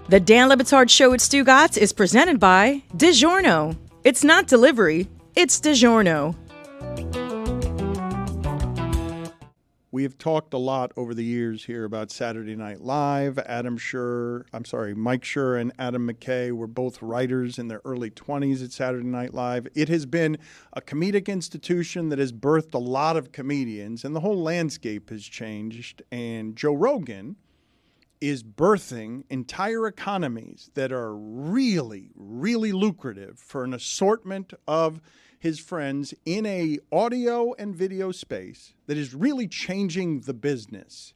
The Dan Le Batard Show at Stugotz is presented by DiGiorno. It's not delivery, it's DiGiorno. We have talked a lot over the years here about Saturday Night Live. Mike Schur and Adam McKay were both writers in their early 20s at Saturday Night Live. It has been a comedic institution that has birthed a lot of comedians, and the whole landscape has changed. And Joe Rogan is birthing entire economies that are really, really lucrative for an assortment of his friends in a audio and video space that is really changing the business.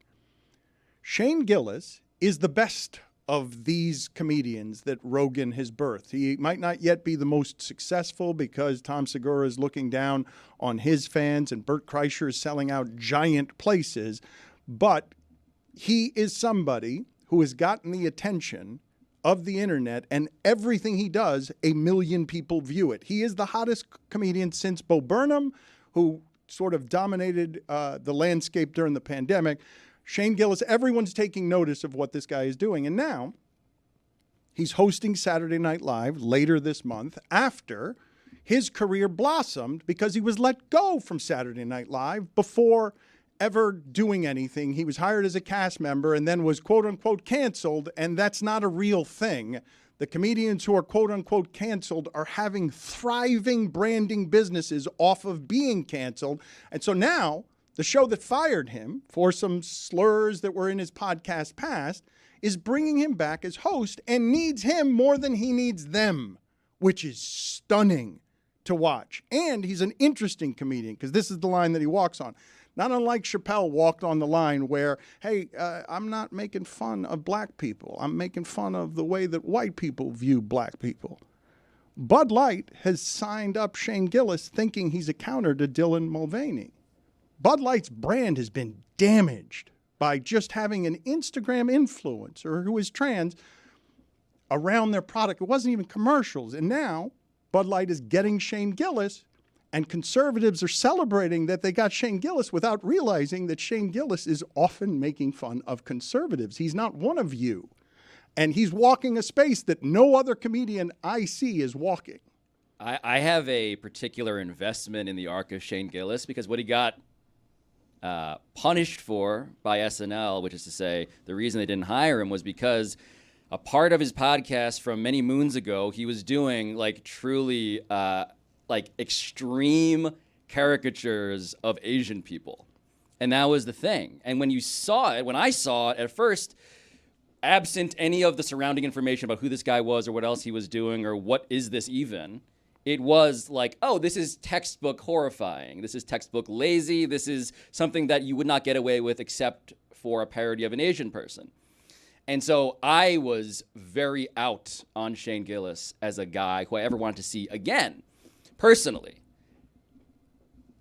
Shane Gillis is the best of these comedians that Rogan has birthed. He might not yet be the most successful because Tom Segura is looking down on his fans and Bert Kreischer is selling out giant places, but he is somebody who has gotten the attention of the internet, and everything he does, 1 million people view it. He is the hottest comedian since Bo Burnham, who sort of dominated the landscape during the pandemic. Shane Gillis, everyone's taking notice of what this guy is doing. And now he's hosting Saturday Night Live later this month after his career blossomed because he was let go from Saturday Night Live before ever doing anything. He was hired as a cast member and then was quote unquote canceled, and that's not a real thing. The comedians who are quote unquote canceled are having thriving branding businesses off of being canceled. And so now the show that fired him for some slurs that were in his podcast past is bringing him back as host and needs him more than he needs them, which is stunning to watch. And he's an interesting comedian because this is the line that he walks on. Not unlike Chappelle walked on the line where, hey, I'm not making fun of black people. I'm making fun of the way that white people view black people. Bud Light has signed up Shane Gillis thinking he's a counter to Dylan Mulvaney. Bud Light's brand has been damaged by just having an Instagram influencer who is trans around their product. It wasn't even commercials. And now Bud Light is getting Shane Gillis, and conservatives are celebrating that they got Shane Gillis without realizing that Shane Gillis is often making fun of conservatives. He's not one of you. And he's walking a space that no other comedian I see is walking. I have a particular investment in the arc of Shane Gillis because what he got punished for by SNL, which is to say the reason they didn't hire him was because a part of his podcast from many moons ago, he was doing like truly extreme caricatures of Asian people. And that was the thing. And when I saw it at first, absent any of the surrounding information about who this guy was or what else he was doing or what is this even, it was like, oh, this is textbook horrifying. This is textbook lazy. This is something that you would not get away with except for a parody of an Asian person. And so I was very out on Shane Gillis as a guy who I ever wanted to see again. Personally,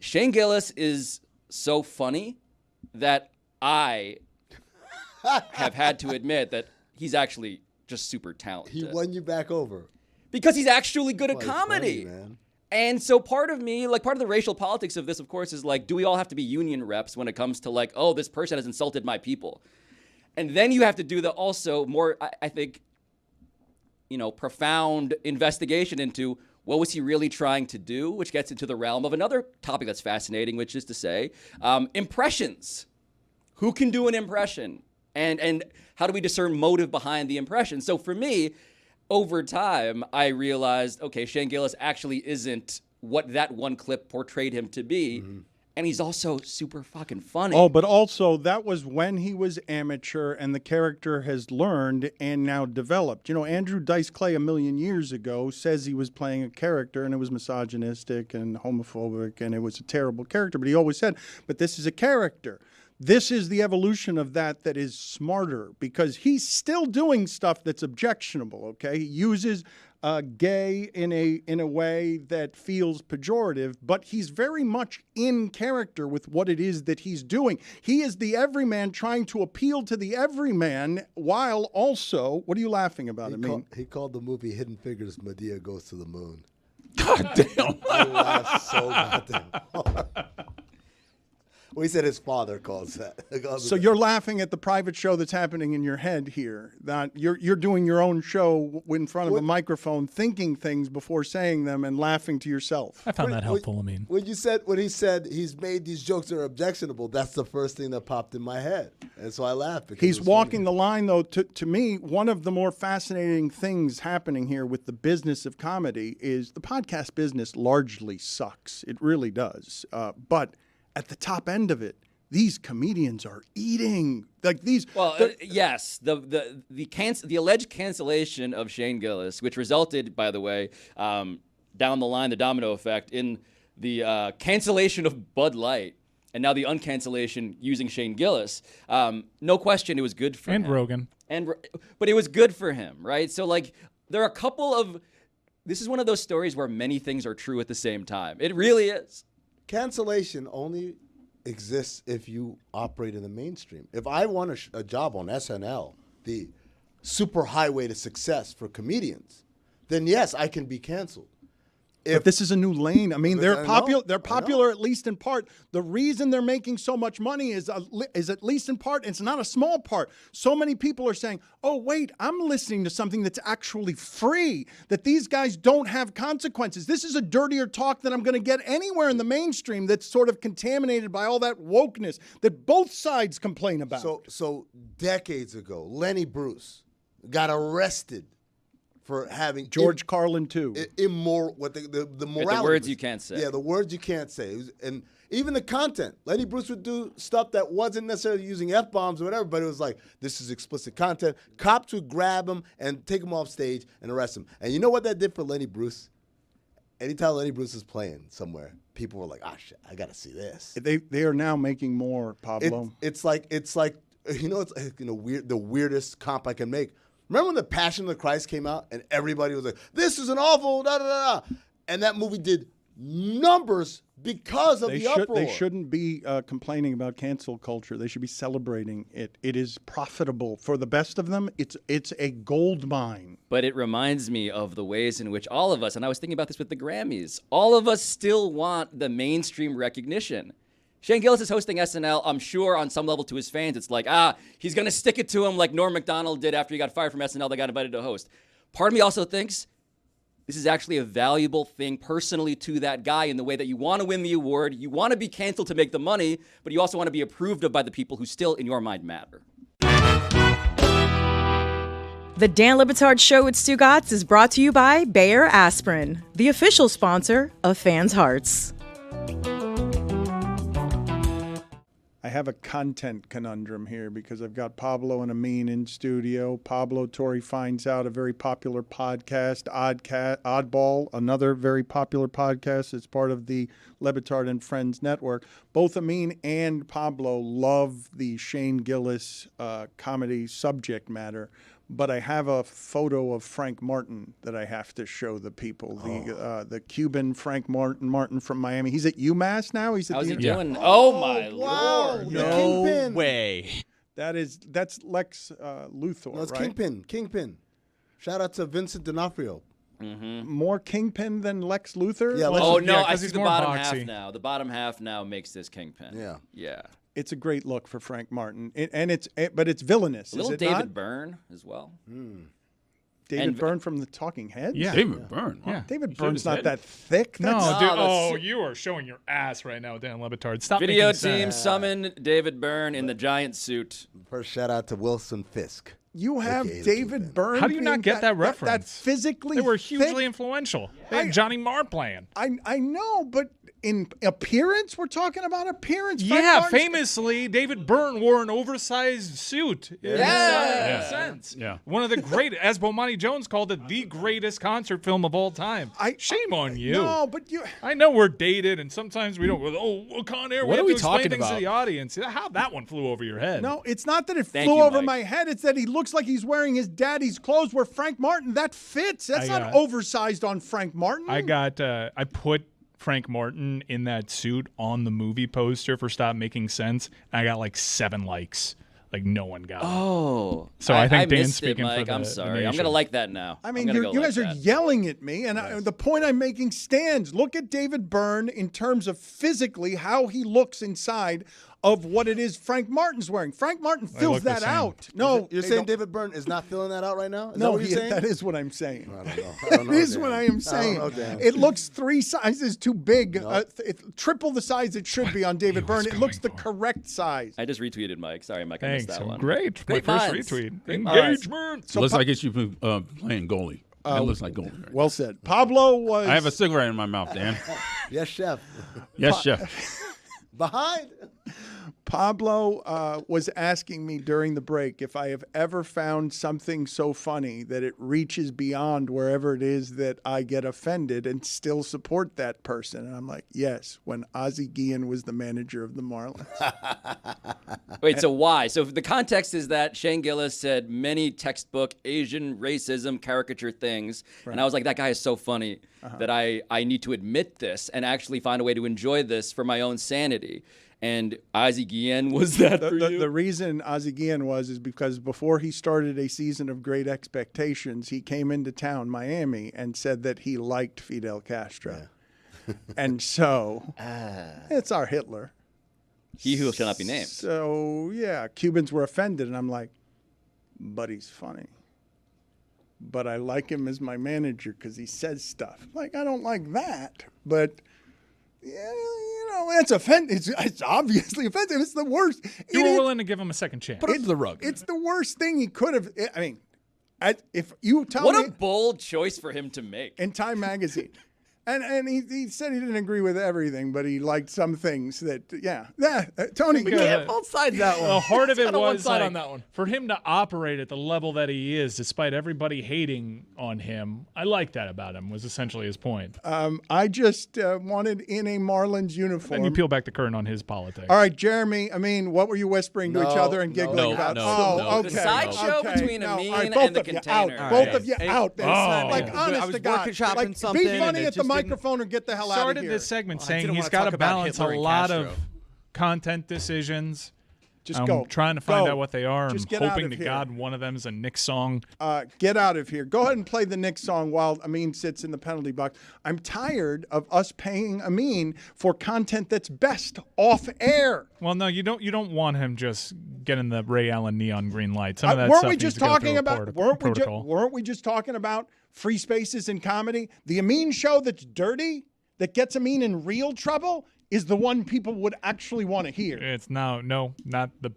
Shane Gillis is so funny that I have had to admit that he's actually just super talented. He won you back over. Because he's actually good at comedy. Funny, man. And so part of the racial politics of this, of course, is like, do we all have to be union reps when it comes to like, oh, this person has insulted my people? And then you have to do the also more, I think, profound investigation into what was he really trying to do, which gets into the realm of another topic that's fascinating, which is to say impressions. Who can do an impression? And how do we discern motive behind the impression? So for me, over time, I realized, okay, Shane Gillis actually isn't what that one clip portrayed him to be. Mm-hmm. And he's also super fucking funny. Oh, but also that was when he was amateur and the character has learned and now developed. Andrew Dice Clay 1 million years ago says he was playing a character and it was misogynistic and homophobic and it was a terrible character. But he always said, but this is a character. This is the evolution of that is smarter because he's still doing stuff that's objectionable, okay? He uses gay in a way that feels pejorative, but he's very much in character with what it is that he's doing. He is the everyman trying to appeal to the everyman while also, what are you laughing about? He called the movie Hidden Figures Medea Goes to the Moon. God damn. I laughed so goddamn hard. Well, he said his father calls that. So you're laughing at the private show that's happening in your head here. That you're doing your own show in front of a microphone, thinking things before saying them, and laughing to yourself. I found that helpful. I mean, when he said he's made these jokes that are objectionable, that's the first thing that popped in my head, and so I laughed. Because He's walking the line, though. To me, one of the more fascinating things happening here with the business of comedy is the podcast business largely sucks. It really does. But at the top end of it, these comedians are eating like these. Well, yes, the alleged cancellation of Shane Gillis, which resulted, by the way, down the line, the domino effect in the cancellation of Bud Light, and now the uncancellation using Shane Gillis. No question, it was good for him. And Rogan. But it was good for him, right? So like, there are a couple of. This is one of those stories where many things are true at the same time. It really is. Cancellation only exists if you operate in the mainstream. If I want a job on SNL, the super highway to success for comedians, then yes, I can be canceled. But this is a new lane. I mean, they're popular. They're popular at least in part. The reason they're making so much money is at least in part. It's not a small part. So many people are saying, "Oh, wait, I'm listening to something that's actually free. That these guys don't have consequences. This is a dirtier talk than I'm going to get anywhere in the mainstream. That's sort of contaminated by all that wokeness that both sides complain about." So decades ago, Lenny Bruce got arrested for having George Carlin too. Immoral, what the morality. The words you can't say. Yeah, the words you can't say, and even the content. Lenny Bruce would do stuff that wasn't necessarily using F-bombs or whatever, but it was like, this is explicit content. Cops would grab him and take him off stage and arrest him. And you know what that did for Lenny Bruce? Anytime Lenny Bruce is playing somewhere, people were like, "Ah, shit, I got to see this." They are now making more, Pablo. It's like the weirdest comp I can make. Remember when The Passion of the Christ came out and everybody was like, "This is an awful da da da," and that movie did numbers because of the uproar. They shouldn't be complaining about cancel culture. They should be celebrating it. It is profitable for the best of them. It's a gold mine. But it reminds me of the ways in which all of us, and I was thinking about this with the Grammys, all of us still want the mainstream recognition. Shane Gillis is hosting SNL. I'm sure on some level to his fans, it's like, he's going to stick it to him like Norm Macdonald did after he got fired from SNL. They got invited to host. Part of me also thinks this is actually a valuable thing personally to that guy in the way that you want to win the award. You want to be canceled to make the money, but you also want to be approved of by the people who still, in your mind, matter. The Dan Le Batard Show with Stugotz is brought to you by Bayer Aspirin, the official sponsor of Fans' Hearts. I have a content conundrum here because I've got Pablo and Amin in studio. Pablo, Tori finds out, a very popular podcast, Oddball, another very popular podcast. It's part of the Le Batard and Friends network. Both Amin and Pablo love the Shane Gillis comedy subject matter. But I have a photo of Frank Martin that I have to show the people. The Cuban Frank Martin from Miami. He's at UMass now. He's at How's he the doing? Oh my Lord! No way. That's Lex Luthor. No, it's right? Kingpin. Shout out to Vincent D'Onofrio. Mm-hmm. More Kingpin than Lex Luthor? Yeah, Oh no, yeah, I 'cause see he's the more bottom boxy. half now. The bottom half now makes this Kingpin. Yeah. It's a great look for Frank Martin, but it's villainous. A little is it David not? Byrne as well. David Byrne from the Talking Heads. Yeah. David Byrne. Huh? Yeah. David Should've Byrne's not said. that thick. No, That's- dude. that's- Oh, you are showing your ass right now, Dan Le Batard. Stop Video making team sense. summoned David Byrne in the giant suit. First shout out to Wilson Fisk. You have AKA the David Kingpin. Byrne. How do you not being get that That reference? physically They were hugely thick? influential. They had Johnny Marr playing. I know, but in appearance, we're talking about appearance. Frank Yeah, Martin's- famously, David Byrne wore an oversized suit. Yeah. Makes sense. Yeah. One of the great, as Bomani Jones called it, the greatest concert film of all time. Shame on you. No, but you. I know we're dated, and sometimes we don't. Con Air. What have are we to explain talking things to about? the audience. How that one flew over your head? No, it's not that it Thank flew you, over Mike. my head. It's that he looks like he's wearing his daddy's clothes. Where Frank Martin, that fits. That's not oversized on Frank Martin. I put Frank Martin in that suit on the movie poster for Stop Making Sense. And I got like 7 likes. Like no one got it. Oh, So I think Dan's missed it, speaking for Mike. I'm the sorry. I'm nation. gonna like that now. I mean, I'm gonna go you like guys are that. yelling at me, and the point I'm making stands. Look at David Byrne in terms of physically how he looks inside of what it is Frank Martin's wearing. Frank Martin fills look the that same. out. No, You're they saying don't- David Byrne is not filling that out right now? Is that No, what you're saying? that is what I'm saying. I don't know. I That don't know, is Dan. what I am I don't saying. know, Dan. It looks 3 sizes too big. Triple the size it should be on David was Byrne. It looks the going for? correct size. I just retweeted Mike. Sorry, Mike. I missed Thanks. that one. Great. Great My first minds. retweet. Great minds. Engagement. Looks like it's you playing goalie. It looks like goalie. Right? Well said. Pablo was. I have a cigarette in my mouth, Dan. Yes, chef. Yes, chef. Behind. Pablo was asking me during the break if I have ever found something so funny that it reaches beyond wherever it is that I get offended and still support that person. And I'm like, yes, when Ozzie Guillen was the manager of the Marlins. Wait, so why? So the context is that Shane Gillis said many textbook Asian racism caricature things, and I was like, that guy is so funny that I need to admit this and actually find a way to enjoy this for my own sanity. And Ozzie Guillen was that for you? The reason Ozzie Guillen is because before he started a season of Great Expectations, he came into town, Miami, and said that he liked Fidel Castro. And so it's our Hitler. He who shall not be named. So, yeah, Cubans were offended, and I'm like, but he's funny. But I like him as my manager because he says stuff. Like, I don't like that, but... Yeah, it's it's obviously offensive. It's the worst. You were willing to give him a second chance. Put it under the rug. It's the worst thing he could have. I mean, if you tell What me a bold choice for him to make. in Time Magazine, and he said he didn't agree with everything, but he liked some things that Tony. We can't both sides that one. The heart of it Kinda one was side like, on that one. for him to operate at the level that he is, despite everybody hating on him. I like that about him. Was essentially his point. I just wanted in a Marlins uniform. And you peel back the curtain on his politics. All right, Jeremy. I mean, what were you whispering to each No, other and giggling no, about? no, oh, no. okay. The sideshow okay. between no, Amin all right, and both the of you container. out. All Both right. of you out. Oh. Like, I honest was to God. workshopping Like, something be and funny it at the just didn't- microphone or get the hell out of Started here. this segment I saying didn't he's wanna got talk to about balance a Hitler and lot of Castro. content decisions. Just I'm go. trying to find Go. out what they are. Just I'm get out hoping of to here. God one of them is a Knicks song. Get out of here. Go ahead and play the Knicks song while Amin sits in the penalty box. I'm tired of us paying Amin for content that's best off air. Well, no, you don't want him just getting the Ray Allen neon green light. Some of that weren't stuff we needs just to go talking through a about? protocol. Weren't we just talking about free spaces in comedy? The Amin show that's dirty, that gets Amin in real trouble, is the one people would actually want to hear. It's no, not the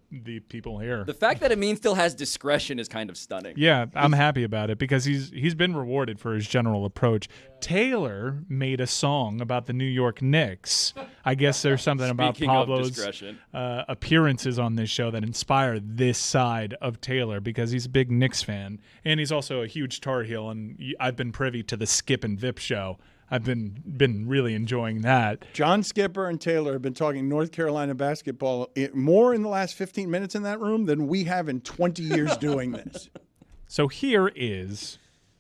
people here. The fact that Amin still has discretion is kind of stunning. Yeah, I'm happy about it because he's been rewarded for his general approach. Taylor made a song about the New York Knicks. I guess there's something about Speaking of Pablo's discretion. appearances on this show that inspired this side of Taylor because he's a big Knicks fan and he's also a huge Tar Heel. And I've been privy to the Skip and Vip show. I've been really enjoying that. John Skipper and Taylor have been talking North Carolina basketball more in the last 15 minutes in that room than we have in 20 years doing this. So here is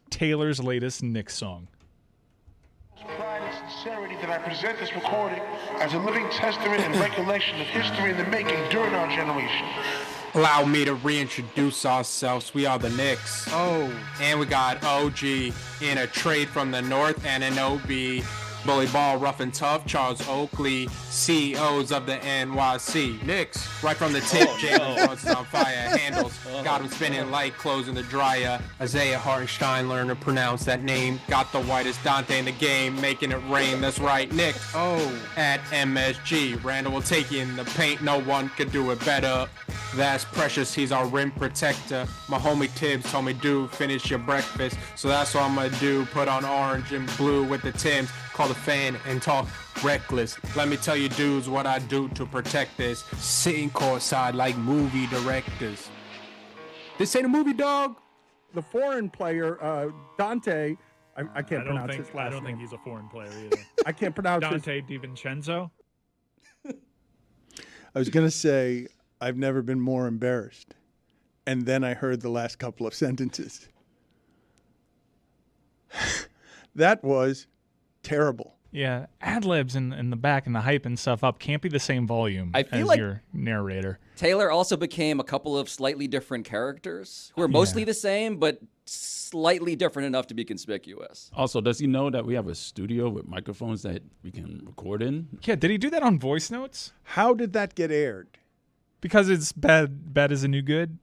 Taylor's latest Knicks song. Pride and sincerity that I present this recording as a living testament and recollection of history in the making during our generation. Allow me to reintroduce ourselves. We are the Knicks. Oh. And we got OG in a trade from the North and an OB. Bully Ball, Rough and Tough, Charles Oakley, CEOs of the NYC. Knicks, right from the tip, Jalen Brunson on fire, handles, got him spinning like clothes in the dryer. Isaiah Hartenstein learned to pronounce that name, got the whitest Dante in the game, making it rain, that's right, Knicks. Oh, at MSG, Randall will take you in the paint, no one could do it better. That's Precious, he's our rim protector. My homie Tibbs told me, dude, finish your breakfast. So that's what I'm gonna do, put on orange and blue with the Timbs. Call the fan and talk reckless. Let me tell you dudes what I do to protect this. Sitting courtside like movie directors. This ain't a movie, dog. The foreign player, Dante, I can't pronounce his last name. I don't think he's a foreign player either. I can't pronounce his. Dante DiVincenzo. I was going to say, I've never been more embarrassed. And then I heard the last couple of sentences. That was terrible. Yeah, ad-libs in the back and the hype and stuff up can't be the same volume I feel as like your narrator. Taylor also became a couple of slightly different characters who are mostly the same, but slightly different enough to be conspicuous. Also, does he know that we have a studio with microphones that we can record in? Yeah, did he do that on voice notes? How did that get aired? Because it's bad is a new good?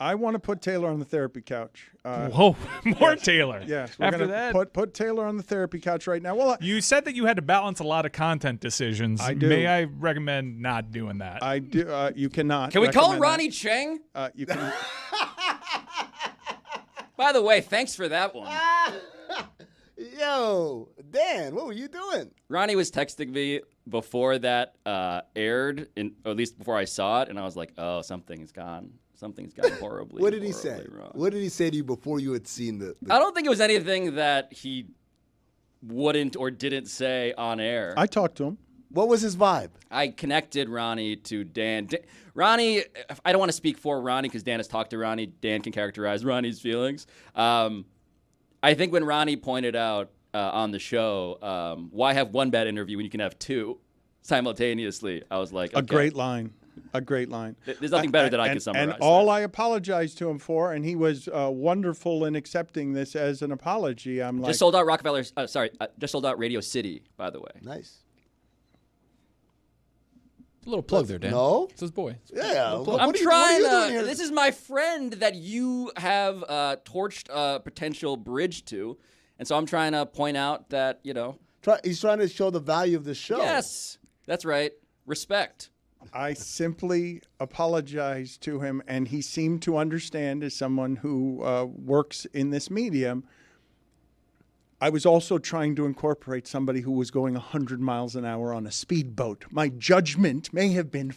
I want to put Taylor on the therapy couch. Whoa, more Taylor. Yes, we're After gonna that, put Taylor on the therapy couch right now. Well, you said that you had to balance a lot of content decisions. I do. May I recommend not doing that? I do. You cannot. Can we call him recommend Ronnie Cheng? that. You can. By the way, thanks for that one. Yo, Dan, what were you doing? Ronnie was texting me before that aired, or at least before I saw it, and I was like, oh, something's gone horribly. What did he say? Wrong. What did he say to you before you had seen the I don't think it was anything that he wouldn't or didn't say on air. I talked to him. What was his vibe? I connected Ronnie to Dan. Ronnie, I don't want to speak for Ronnie because Dan has talked to Ronnie. Dan can characterize Ronnie's feelings. I think when Ronnie pointed out on the show, why have one bad interview when you can have two simultaneously? I was like, okay. A great line. A great line. There's nothing better that I can summarize. And all I apologized to him for, and he was wonderful in accepting this as an apology. I'm like, just sold out Rockefeller's. Just sold out Radio City, by the way. Nice. A little plug there, Dan. No? It's his boy. Yeah. I'm trying. This is my friend that you have torched a potential bridge to, and so I'm trying to point out that He's trying to show the value of the show. Yes, that's right. Respect. I simply apologized to him, and he seemed to understand as someone who works in this medium. I was also trying to incorporate somebody who was going 100 miles an hour on a speedboat. My judgment may have been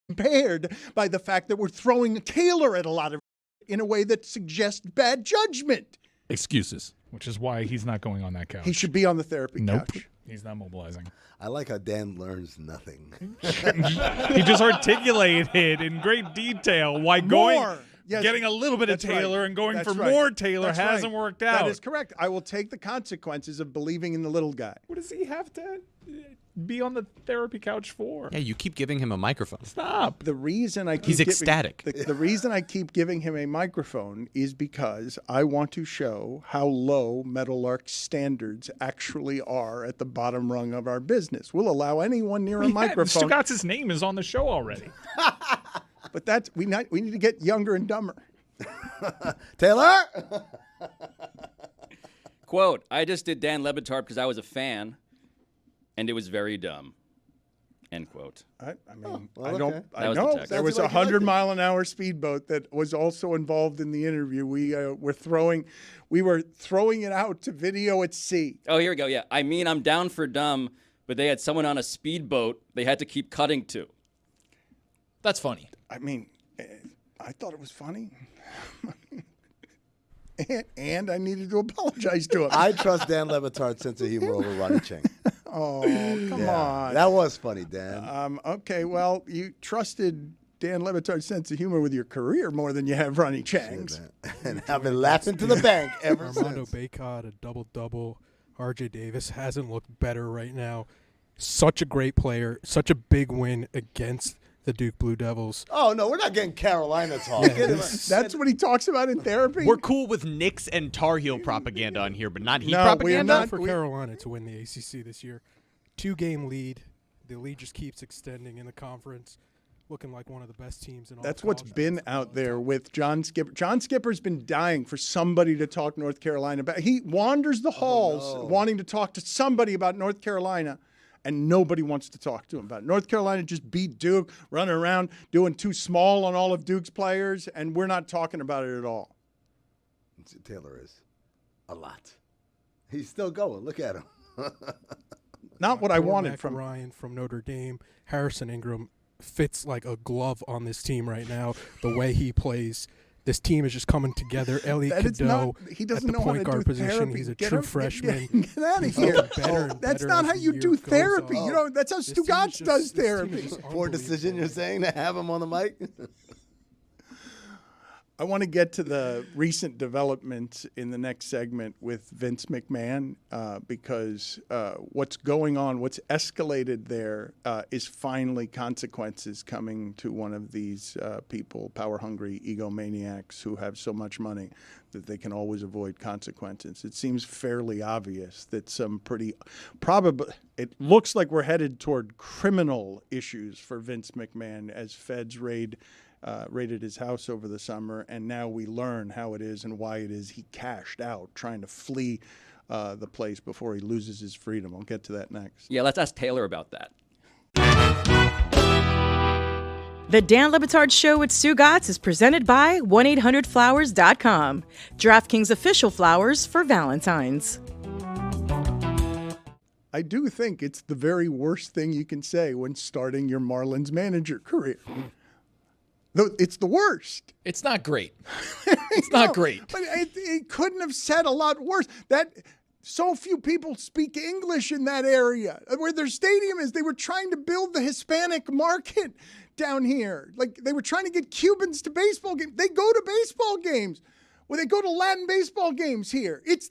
impaired by the fact that we're throwing Taylor at a lot of in a way that suggests bad judgment. Excuses. Which is why he's not going on that couch. He should be on the therapy couch. He's not mobilizing. I like how Dan learns nothing. He just articulated in great detail why getting a little bit of Taylor and going for more Taylor hasn't worked out. That is correct. I will take the consequences of believing in the little guy. What does he have to be on the therapy couch for? Yeah, you keep giving him a microphone. Stop. The reason I keep He's ecstatic. The reason I keep giving him a microphone is because I want to show how low Meadowlark's standards actually are at the bottom rung of our business. We'll allow anyone near a microphone. Stugotz's name is on the show already. But that's we need to get younger and dumber. Taylor? Quote, I just did Dan Le Batard because I was a fan, and it was very dumb. End quote. I know the there was a 100-mile-an-hour speedboat that was also involved in the interview. We were throwing it out to video at sea. Oh, here we go. Yeah, I mean, I'm down for dumb, but they had someone on a speedboat they had to keep cutting to. That's funny. I mean, I thought it was funny. and I needed to apologize to him. I trust Dan Le Batard's sense of humor over Ronnie Cheng. Oh, come on. That was funny, Dan. Okay, well, you trusted Dan Le Batard's sense of humor with your career more than you have Ronnie Cheng's. And I've been laughing to the bank ever Armando since. Bacot, a double-double. RJ Davis hasn't looked better right now. Such a great player. Such a big win against the Duke Blue Devils. Oh, no, we're not getting Carolina talk. That's what he talks about in therapy? We're cool with Knicks and Tar Heel propaganda on here, but not Heat No, propaganda? we are not. For Carolina to win the ACC this year. 2-game lead. The lead just keeps extending in the conference. Looking like one of the best teams in all That's what's college been basketball. out there with John Skipper. John Skipper's been dying for somebody to talk North Carolina about. He wanders the halls wanting to talk to somebody about North Carolina, and nobody wants to talk to him about it. North Carolina just beat Duke, running around doing too small on all of Duke's players, and we're not talking about it at all. Taylor is. A lot. He's still going. Look at him. Not what I Poor wanted Mac from Ryan from Notre Dame. Harrison Ingram fits like a glove on this team right now. The way he plays, this team is just coming together. Elliot Cadeau he doesn't at the know point how to guard do position. therapy. He's a Get true him- freshman. Get out of here. Better and That's better not as how the you year do goes therapy. on. That's how This team is Stugotz just- does this team is therapy. just Poor decision you're saying to have him on the mic? I want to get to the recent developments in the next segment with Vince McMahon because what's going on, what's escalated there is finally consequences coming to one of these people, power-hungry egomaniacs who have so much money that they can always avoid consequences. It seems fairly obvious that some it looks like we're headed toward criminal issues for Vince McMahon as feds raided his house over the summer, and now we learn how it is and why it is he cashed out trying to flee the place before he loses his freedom. I'll get to that next. Yeah, let's ask Taylor about that. The Dan Le Batard Show with Stugotz is presented by 1-800-Flowers.com, DraftKings official flowers for Valentine's. I do think it's the very worst thing you can say when starting your Marlins manager career. It's the worst. It's not great. It's not great. But it couldn't have said a lot worse. That so few people speak English in that area where their stadium is. They were trying to build the Hispanic market down here. Like they were trying to get Cubans to baseball games. They go to baseball games. Well, they go to Latin baseball games here. It's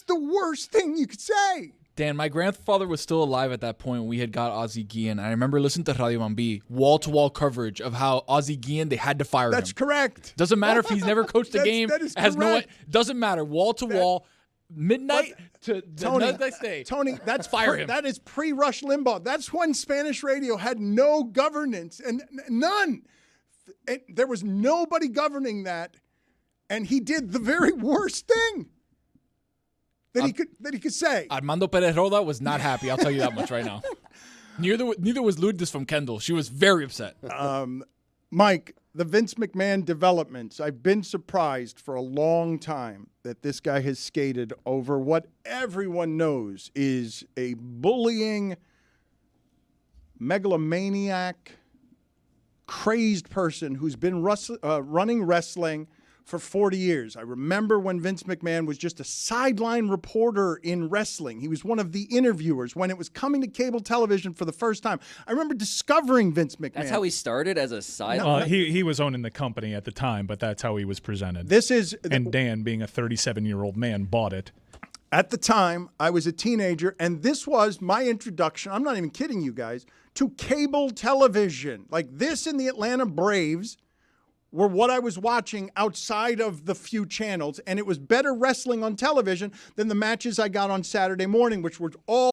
the worst thing you could say. Dan, my grandfather was still alive at that point when we had got Ozzie Guillen. I remember listening to Radio Mambi, wall-to-wall coverage of how Ozzie Guillen, they had to fire him. That's correct. Doesn't matter if he's never coached a game. That is correct. Doesn't matter. Wall-to-wall, midnight to the next day. Tony, that's fire him. That is pre-Rush Limbaugh. That's when Spanish radio had no governance and none. There was nobody governing that, and he did the very worst thing that he could say. Armando Perez Roda was not happy. I'll tell you that much right now. Neither was Lourdes from Kendall. She was very upset. Mike, the Vince McMahon developments. I've been surprised for a long time that this guy has skated over what everyone knows is a bullying, megalomaniac, crazed person who's been running wrestling for 40 years. I remember when Vince McMahon was just a sideline reporter in wrestling. He was one of the interviewers when it was coming to cable television for the first time. I remember discovering Vince McMahon. That's how he started, as a sideline? He was owning the company at the time, but that's how he was presented. And Dan, being a 37-year-old man, bought it. At the time, I was a teenager, and this was my introduction, I'm not even kidding you guys, to cable television. Like this and the Atlanta Braves were what I was watching outside of the few channels, and it was better wrestling on television than the matches I got on Saturday morning, which were all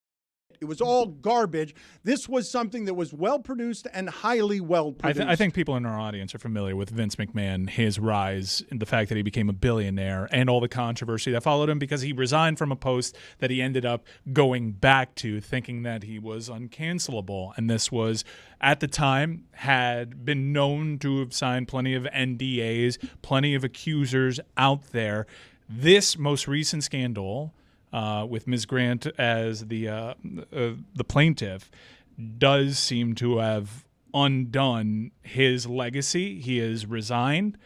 garbage. This was something that was well-produced and highly well-produced. I think people in our audience are familiar with Vince McMahon, his rise, and the fact that he became a billionaire, and all the controversy that followed him because he resigned from a post that he ended up going back to, thinking that he was uncancelable. And this was, at the time, had been known to have signed plenty of NDAs, plenty of accusers out there. This most recent scandal, with Ms. Grant as the plaintiff, does seem to have undone his legacy. He has resigned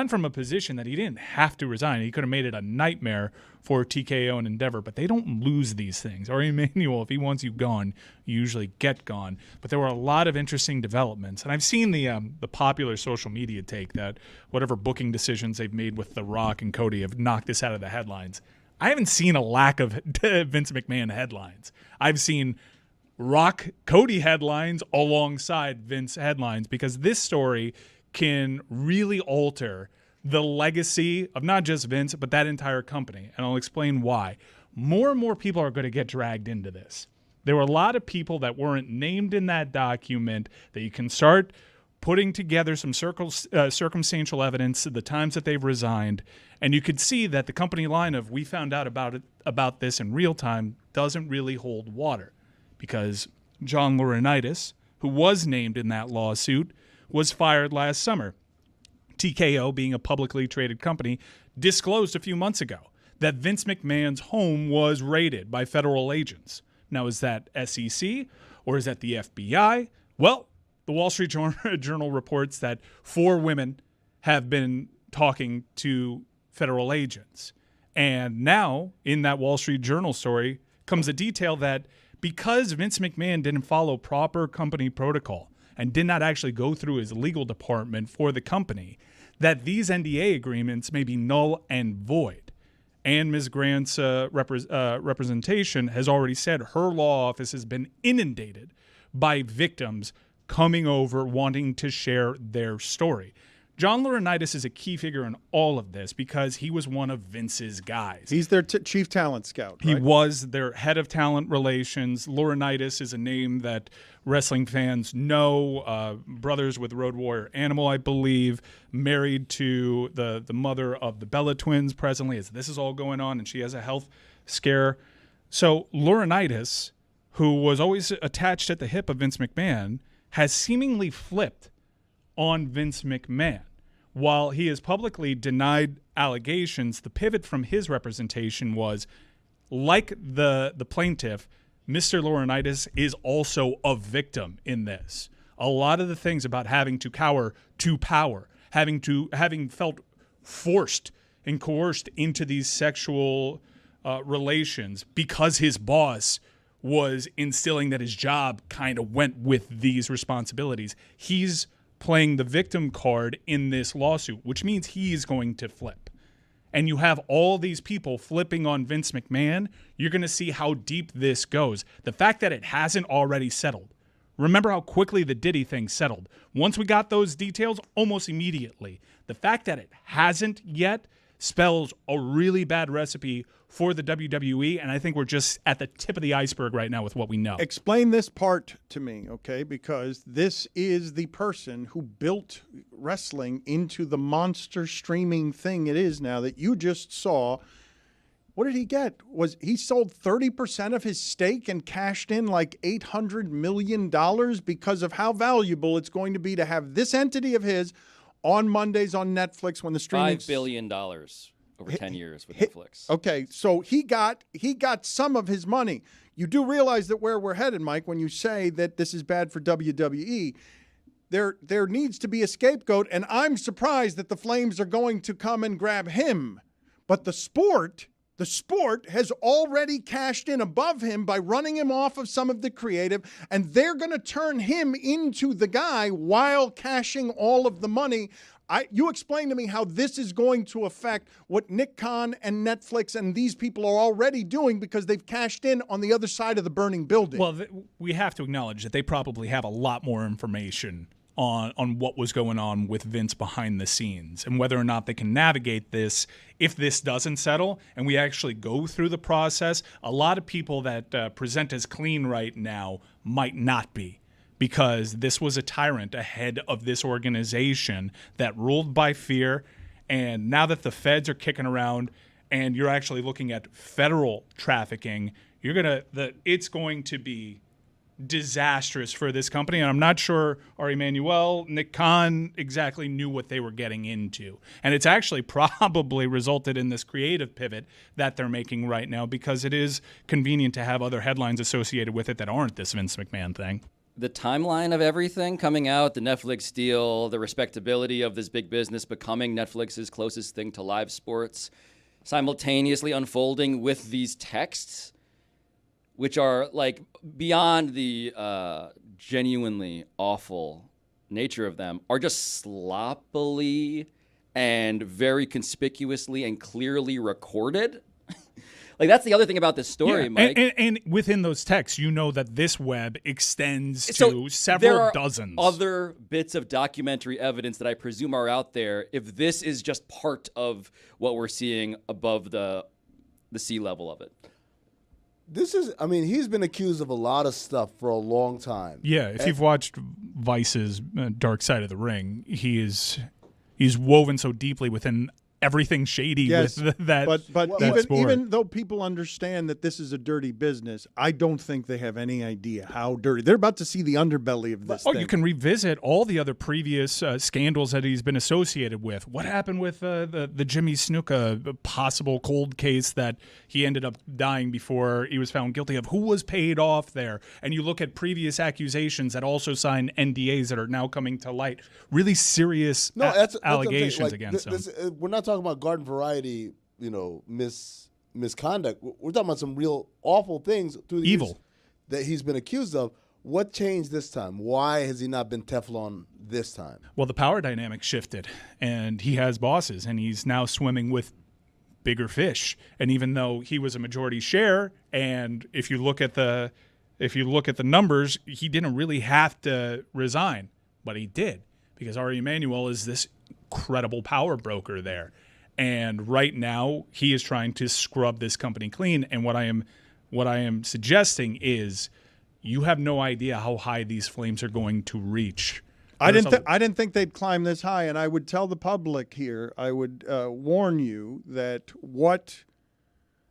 from a position that he didn't have to resign. He could have made it a nightmare for TKO and Endeavor, but they don't lose these things. Or Emmanuel, if he wants you gone, you usually get gone. But there were a lot of interesting developments, and I've seen the popular social media take that whatever booking decisions they've made with The Rock and Cody have knocked this out of the headlines. I haven't seen a lack of Vince McMahon headlines. I've seen Rock Cody headlines alongside Vince headlines because this story can really alter the legacy of not just Vince, but that entire company. And I'll explain why. More and more people are going to get dragged into this. There were a lot of people that weren't named in that document that you can start putting together some circumstantial evidence of the times that they've resigned, and you could see that the company line of "we found out about this in real time" doesn't really hold water, because John Laurinaitis, who was named in that lawsuit, was fired last summer. TKO, being a publicly traded company, disclosed a few months ago that Vince McMahon's home was raided by federal agents. Now, is that SEC or is that the FBI? Well, the Wall Street Journal reports that 4 women have been talking to federal agents. And now, in that Wall Street Journal story, comes a detail that because Vince McMahon didn't follow proper company protocol and did not actually go through his legal department for the company, that these NDA agreements may be null and void. And Ms. Grant's representation has already said her law office has been inundated by victims coming over wanting to share their story. John Laurinaitis is a key figure in all of this because he was one of Vince's guys. He's their chief talent scout, right? He was their head of talent relations. Laurinaitis is a name that wrestling fans know. Brothers with Road Warrior Animal, I believe, married to the mother of the Bella twins presently as this is all going on, and she has a health scare. So Laurinaitis, who was always attached at the hip of Vince McMahon, has seemingly flipped on Vince McMahon. While he has publicly denied allegations, the pivot from his representation was, like the plaintiff, Mr. Laurinaitis is also a victim in this. A lot of the things about having to cower to power, having felt forced and coerced into these sexual relations because his boss was instilling that his job kind of went with these responsibilities. He's playing the victim card in this lawsuit, which means he's going to flip. And you have all these people flipping on Vince McMahon, you're going to see how deep this goes. The fact that it hasn't already settled. Remember how quickly the Diddy thing settled. Once we got those details, almost immediately. The fact that it hasn't yet spells a really bad recipe for the WWE, and I think we're just at the tip of the iceberg right now with what we know. Explain this part to me, okay? Because this is the person who built wrestling into the monster streaming thing it is now that you just saw. What did he get? Was he sold 30% of his stake and cashed in like $800 million because of how valuable it's going to be to have this entity of his on Mondays on Netflix when the streaming $5 billion over 10 years with Netflix. Okay, so he got some of his money. You do realize that where we're headed, Mike, when you say that this is bad for WWE, there needs to be a scapegoat, and I'm surprised that the Flames are going to come and grab him. But the sport has already cashed in above him by running him off of some of the creative, and they're going to turn him into the guy while cashing all of the money. You explain to me how this is going to affect what Nick Khan and Netflix and these people are already doing because they've cashed in on the other side of the burning building. Well, we have to acknowledge that they probably have a lot more information on what was going on with Vince behind the scenes and whether or not they can navigate this if this doesn't settle and we actually go through the process. A lot of people that present as clean right now might not be, because this was a tyrant ahead of this organization that ruled by fear. And now that the feds are kicking around and you're actually looking at federal trafficking, it's going to be disastrous for this company. And I'm not sure Ari Emanuel, Nick Khan exactly knew what they were getting into. And it's actually probably resulted in this creative pivot that they're making right now because it is convenient to have other headlines associated with it that aren't this Vince McMahon thing. The timeline of everything coming out, the Netflix deal, the respectability of this big business becoming Netflix's closest thing to live sports, simultaneously unfolding with these texts, which are like beyond the genuinely awful nature of them, are just sloppily and very conspicuously and clearly recorded. Like, that's the other thing about this story, Mike. And within those texts, you know that this web extends to several dozens. Other bits of documentary evidence that I presume are out there if this is just part of what we're seeing above the sea level of it. He's been accused of a lot of stuff for a long time. Yeah, if you've watched Vice's Dark Side of the Ring, he's woven so deeply within everything shady with that. But even though people understand that this is a dirty business, I don't think they have any idea how dirty. They're about to see the underbelly of this thing. You can revisit all the other previous scandals that he's been associated with. What happened with the Jimmy Snuka possible cold case that he ended up dying before he was found guilty of? Who was paid off there? And you look at previous accusations that also signed NDAs that are now coming to light. Really serious allegations against him. We're not talking about garden variety, misconduct. We're talking about some real awful things through the evil years that he's been accused of. What changed this time? Why has he not been Teflon this time? Well, the power dynamic shifted, and he has bosses, and he's now swimming with bigger fish. And even though he was a majority share, and if you look at the numbers, he didn't really have to resign, but he did, because Ari Emanuel is this incredible power broker there. And right now, he is trying to scrub this company clean. And what I am suggesting is, you have no idea how high these flames are going to reach. I didn't think they'd climb this high, and I would tell the public here, I would warn you that what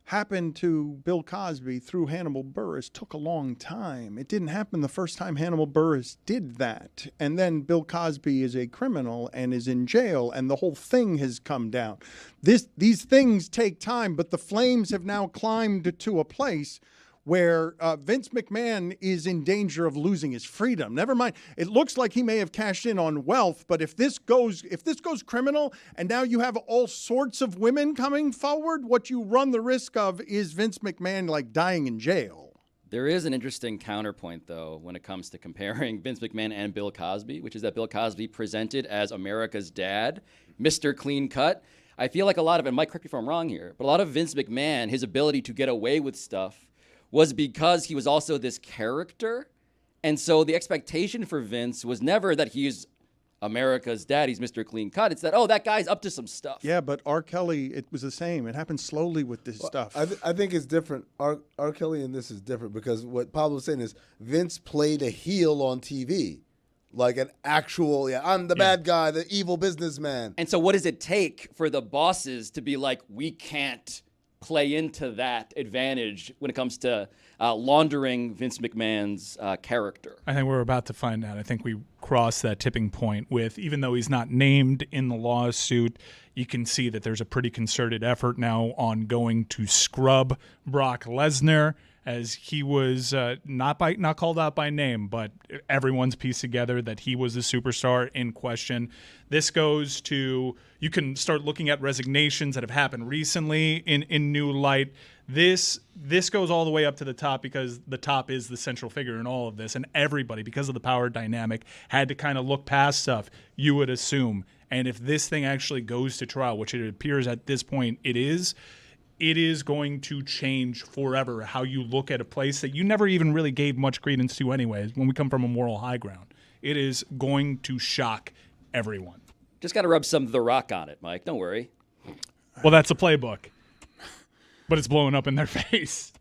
happened to Bill Cosby through Hannibal Buress took a long time. It didn't happen the first time Hannibal Buress did that. And then Bill Cosby is a criminal and is in jail, and the whole thing has come down. These things take time, but the flames have now climbed to a place where Vince McMahon is in danger of losing his freedom. Never mind, it looks like he may have cashed in on wealth, but if this goes criminal, and now you have all sorts of women coming forward, what you run the risk of is Vince McMahon like dying in jail. There is an interesting counterpoint, though, when it comes to comparing Vince McMahon and Bill Cosby, which is that Bill Cosby presented as America's dad, Mr. Clean Cut. I feel like a lot of it, Mike, correct me if I'm wrong here, but a lot of Vince McMahon, his ability to get away with stuff was because he was also this character. And so the expectation for Vince was never that he's America's dad, he's Mr. Clean Cut. It's that, oh, that guy's up to some stuff. Yeah, but R. Kelly, it was the same. It happened slowly with this stuff. I think it's different. R. Kelly in this is different because what Pablo was saying is Vince played a heel on TV. Like an actual, I'm the bad guy, the evil businessman. And so what does it take for the bosses to be like, we can't play into that advantage when it comes to laundering Vince McMahon's character? I think we're about to find out. I think we crossed that tipping point with, even though he's not named in the lawsuit, you can see that there's a pretty concerted effort now on going to scrub Brock Lesnar, as he was not called out by name, but everyone's pieced together that he was the superstar in question. This goes to, you can start looking at resignations that have happened recently in new light. This goes all the way up to the top because the top is the central figure in all of this, and everybody, because of the power dynamic, had to kind of look past stuff, you would assume. And if this thing actually goes to trial, which it appears at this point it is going to change forever how you look at a place that you never even really gave much credence to anyways when we come from a moral high ground. It is going to shock everyone. Just got to rub some of The Rock on it, Mike. Don't worry. Well, that's a playbook. But it's blowing up in their face.